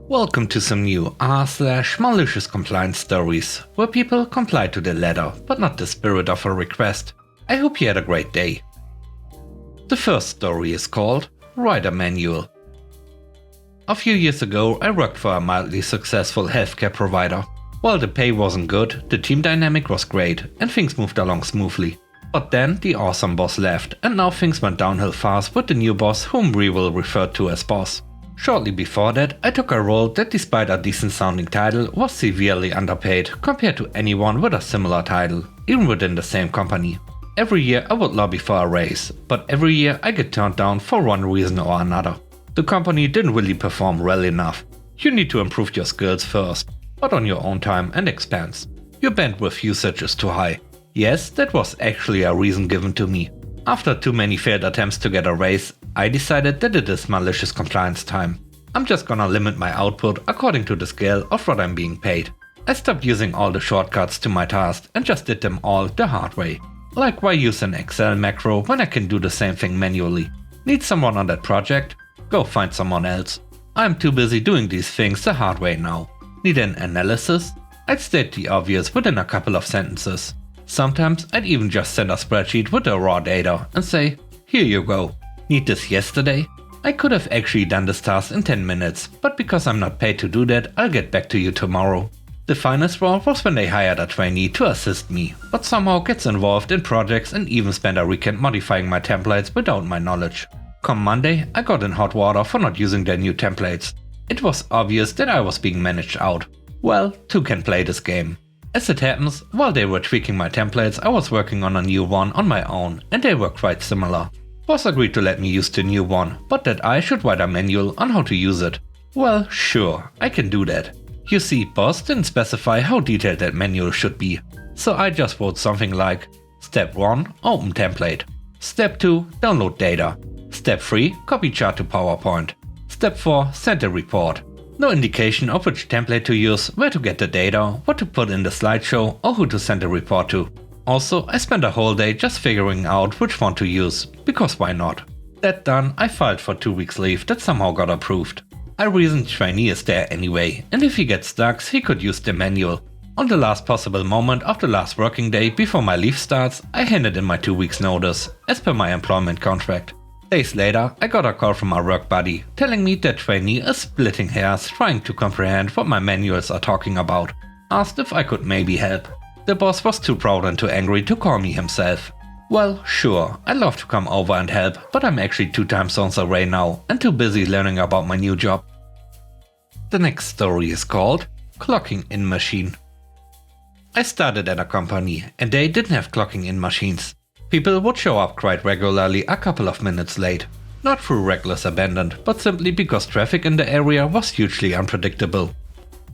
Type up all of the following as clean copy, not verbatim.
Welcome to some new r/malicious compliance stories, where people comply to the letter, but not the spirit of a request. I hope you had a great day. The first story is called Rider Manual. A few years ago, I worked for a mildly successful healthcare provider. While the pay wasn't good, the team dynamic was great, and things moved along smoothly. But then the awesome boss left, and now things went downhill fast with the new boss, whom we will refer to as boss. Shortly before that, I took a role that, despite a decent sounding title, was severely underpaid compared to anyone with a similar title, even within the same company. Every year I would lobby for a raise, but every year I get turned down for one reason or another. The company didn't really perform well enough. You need to improve your skills first, but on your own time and expense. Your bandwidth usage is too high. Yes, that was actually a reason given to me. After too many failed attempts to get a raise, I decided that it is malicious compliance time. I'm just gonna limit my output according to the scale of what I'm being paid. I stopped using all the shortcuts to my tasks and just did them all the hard way. Like, why use an Excel macro when I can do the same thing manually? Need someone on that project? Go find someone else. I'm too busy doing these things the hard way now. Need an analysis? I'd state the obvious within a couple of sentences. Sometimes I'd even just send a spreadsheet with the raw data and say, here you go. Need this yesterday? I could have actually done this task in 10 minutes, but because I'm not paid to do that, I'll get back to you tomorrow. The finest one was when they hired a trainee to assist me, but somehow gets involved in projects and even spent a weekend modifying my templates without my knowledge. Come Monday, I got in hot water for not using their new templates. It was obvious that I was being managed out. Well, two can play this game. As it happens, while they were tweaking my templates, I was working on a new one on my own, and they were quite similar. Boss agreed to let me use the new one, but that I should write a manual on how to use it. Well, sure, I can do that. You see, boss didn't specify how detailed that manual should be, so I just wrote something like, Step 1, open template. Step 2, download data. Step 3, copy chart to PowerPoint. Step 4, send a report. No indication of which template to use, where to get the data, what to put in the slideshow, or who to send a report to. Also, I spent a whole day just figuring out which one to use, because why not? That done, I filed for 2 weeks leave that somehow got approved. I reasoned trainee is there anyway, and if he gets stuck, he could use the manual. On the last possible moment of the last working day before my leave starts, I handed in my 2 weeks notice, as per my employment contract. Days later, I got a call from my work buddy, telling me that trainee is splitting hairs trying to comprehend what my manuals are talking about. Asked if I could maybe help. The boss was too proud and too angry to call me himself. Well, sure, I'd love to come over and help, but I'm actually 2 time zones away now and too busy learning about my new job. The next story is called Clocking In Machine. I started at a company and they didn't have clocking in machines. People would show up quite regularly a couple of minutes late. Not through reckless abandon, but simply because traffic in the area was hugely unpredictable.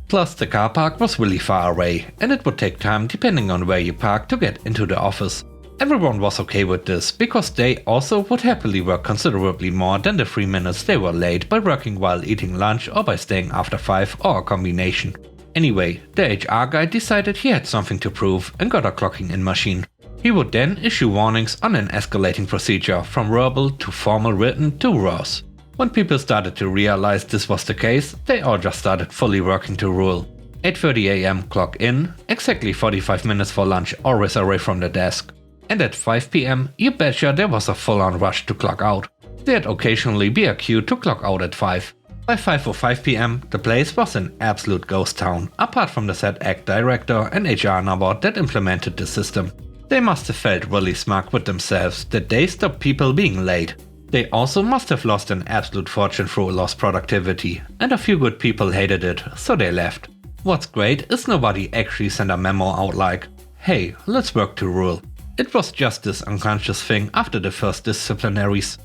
Plus, the car park was really far away, and it would take time depending on where you parked to get into the office. Everyone was okay with this, because they also would happily work considerably more than the 3 minutes they were late by working while eating lunch or by staying after 5 or a combination. Anyway, the HR guy decided he had something to prove and got a clocking in machine. He would then issue warnings on an escalating procedure from verbal to formal written to ROS. When people started to realize this was the case, they all just started fully working to rule. 8:30 AM clock in, exactly 45 minutes for lunch always away from the desk. And at 5 PM, you betcha there was a full-on rush to clock out. There'd occasionally be a queue to clock out at 5. By 5:05 PM, the place was an absolute ghost town, apart from the said act director and HR number that implemented the system. They must have felt really smug with themselves that they stopped people being late. They also must have lost an absolute fortune through lost productivity, and a few good people hated it, so they left. What's great is nobody actually sent a memo out like, hey, let's work to rule. It was just this unconscious thing after the first disciplinaries.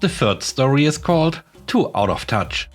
The third story is called Too Out of Touch.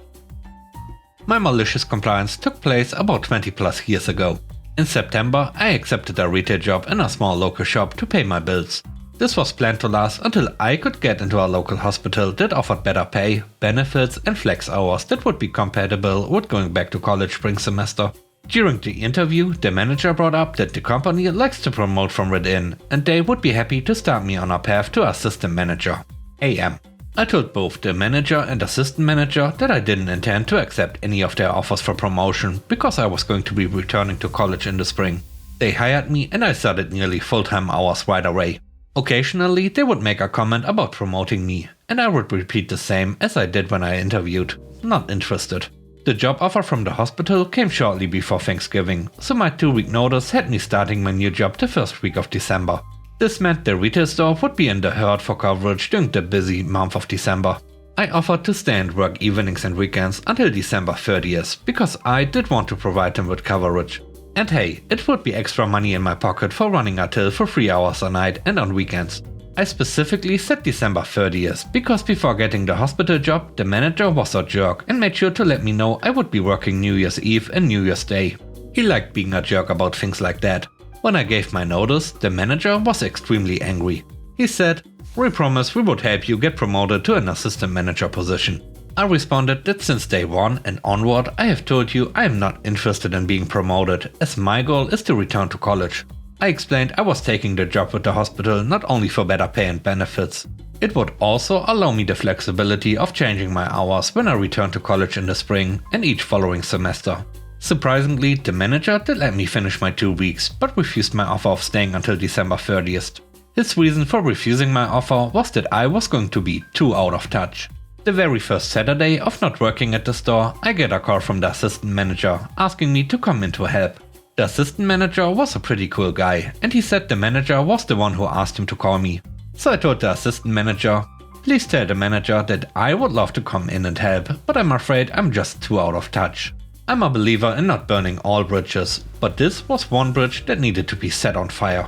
My malicious compliance took place about 20 plus years ago. In September, I accepted a retail job in a small local shop to pay my bills. This was planned to last until I could get into a local hospital that offered better pay, benefits and flex hours that would be compatible with going back to college spring semester. During the interview, the manager brought up that the company likes to promote from within and they would be happy to start me on a path to assistant manager. AM. I told both the manager and assistant manager that I didn't intend to accept any of their offers for promotion because I was going to be returning to college in the spring. They hired me and I started nearly full-time hours right away. Occasionally they would make a comment about promoting me, and I would repeat the same as I did when I interviewed. Not interested. The job offer from the hospital came shortly before Thanksgiving, so my 2-week notice had me starting my new job the first week of December. This meant the retail store would be in the herd for coverage during the busy month of December. I offered to stay and work evenings and weekends until December 30th because I did want to provide them with coverage. And hey, it would be extra money in my pocket for running a till for 3 hours a night and on weekends. I specifically said December 30th because before getting the hospital job, the manager was a jerk and made sure to let me know I would be working New Year's Eve and New Year's Day. He liked being a jerk about things like that. When I gave my notice, the manager was extremely angry. He said, "We promised we would help you get promoted to an assistant manager position." I responded that since day one and onward I have told you I am not interested in being promoted, as my goal is to return to college. I explained I was taking the job with the hospital not only for better pay and benefits. It would also allow me the flexibility of changing my hours when I return to college in the spring and each following semester. Surprisingly, the manager did let me finish my 2 weeks, but refused my offer of staying until December 30th. His reason for refusing my offer was that I was going to be too out of touch. The very first Saturday of not working at the store, I get a call from the assistant manager asking me to come in to help. The assistant manager was a pretty cool guy, and he said the manager was the one who asked him to call me. So I told the assistant manager, "Please tell the manager that I would love to come in and help, but I'm afraid I'm just too out of touch." I'm a believer in not burning all bridges, but this was one bridge that needed to be set on fire.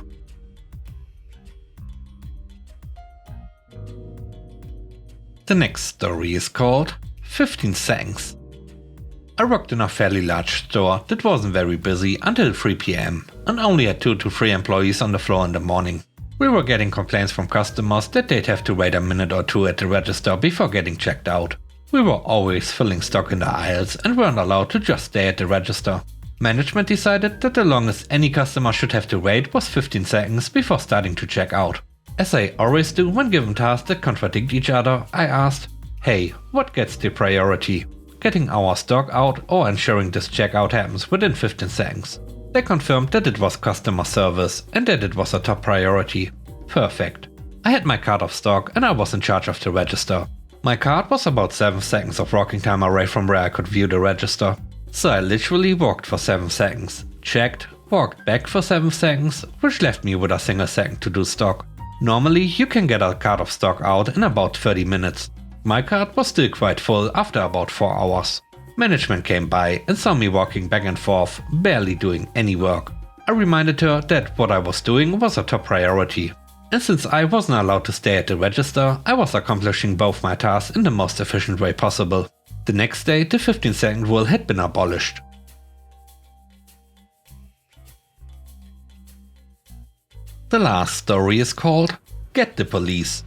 The next story is called 15 Seconds. I worked in a fairly large store that wasn't very busy until 3 PM and only had 2 to 3 employees on the floor in the morning. We were getting complaints from customers that they'd have to wait a minute or two at the register before getting checked out. We were always filling stock in the aisles and weren't allowed to just stay at the register. Management decided that the longest any customer should have to wait was 15 seconds before starting to check out. As I always do when given tasks that contradict each other, I asked, "Hey, what gets the priority? Getting our stock out or ensuring this checkout happens within 15 seconds?" They confirmed that it was customer service and that it was a top priority. Perfect. I had my cart of stock and I was in charge of the register. My cart was about 7 seconds of walking time away from where I could view the register. So I literally walked for 7 seconds, checked, walked back for 7 seconds, which left me with a single second to do stock. Normally you can get a cart of stock out in about 30 minutes. My cart was still quite full after about 4 hours. Management came by and saw me walking back and forth, barely doing any work. I reminded her that what I was doing was a top priority. And since I wasn't allowed to stay at the register, I was accomplishing both my tasks in the most efficient way possible. The next day, the 15-second rule had been abolished. The last story is called Get the Police.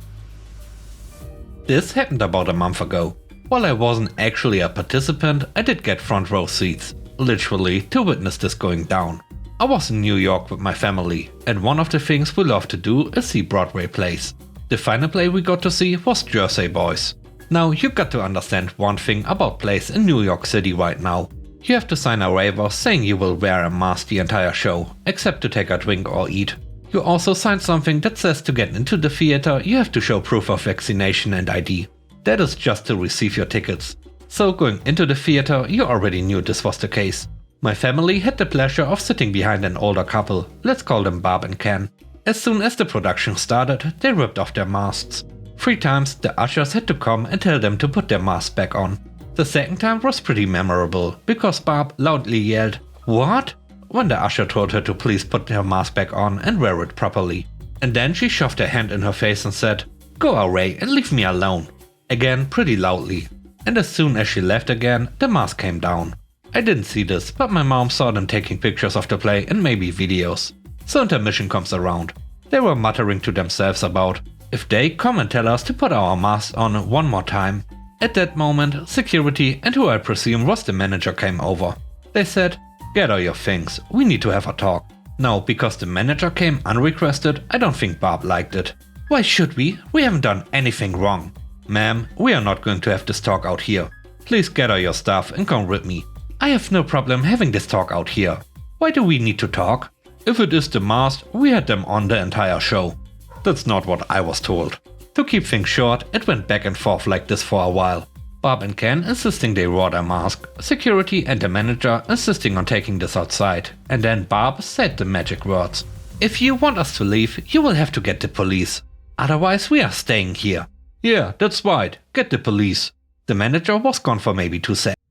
This happened about a month ago. While I wasn't actually a participant, I did get front row seats, literally to witness this going down. I was in New York with my family, and one of the things we love to do is see Broadway plays. The final play we got to see was Jersey Boys. Now you got to understand one thing about plays in New York City right now. You have to sign a waiver saying you will wear a mask the entire show, except to take a drink or eat. You also sign something that says to get into the theater you have to show proof of vaccination and ID. That is just to receive your tickets. So going into the theater you already knew this was the case. My family had the pleasure of sitting behind an older couple, let's call them Barb and Ken. As soon as the production started, they ripped off their masks. 3 times the ushers had to come and tell them to put their masks back on. The second time was pretty memorable, because Barb loudly yelled, "What?" when the usher told her to please put her mask back on and wear it properly. And then she shoved her hand in her face and said, "Go away and leave me alone." Again pretty loudly. And as soon as she left again, the mask came down. I didn't see this, but my mom saw them taking pictures of the play and maybe videos. So intermission comes around. They were muttering to themselves about, if they come and tell us to put our masks on one more time. At that moment, security and who I presume was the manager came over. They said, "Gather your things, we need to have a talk." Now, because the manager came unrequested, I don't think Barb liked it. "Why should we? We haven't done anything wrong." "Ma'am, we are not going to have this talk out here. Please gather your stuff and come with me. I have no problem having this talk out here. Why do we need to talk? If it is the mask, we had them on the entire show." That's not what I was told. To keep things short, it went back and forth like this for a while. Bob and Ken insisting they wore their mask, security and the manager insisting on taking this outside, and then Bob said the magic words. "If you want us to leave, you will have to get the police. Otherwise we are staying here." "Yeah, that's right, get the police." The manager was gone for maybe 2 seconds.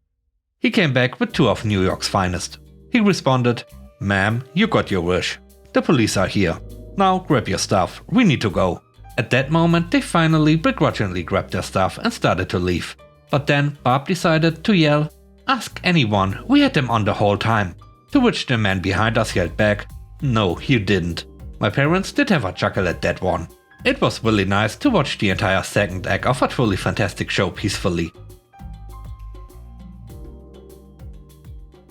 He came back with 2 of New York's finest. He responded, "Ma'am, you got your wish. The police are here. Now grab your stuff, we need to go." At that moment they finally begrudgingly grabbed their stuff and started to leave. But then Bob decided to yell, "Ask anyone, we had them on the whole time." To which the man behind us yelled back, "No, you didn't." My parents did have a chuckle at that one. It was really nice to watch the entire second act of a truly fantastic show peacefully.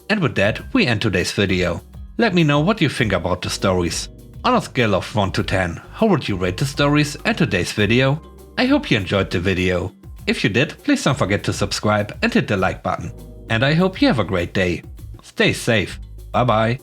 And with that, we end today's video. Let me know what you think about the stories. On a scale of 1 to 10, how would you rate the stories and today's video? I hope you enjoyed the video. If you did, please don't forget to subscribe and hit the like button. And I hope you have a great day. Stay safe. Bye bye.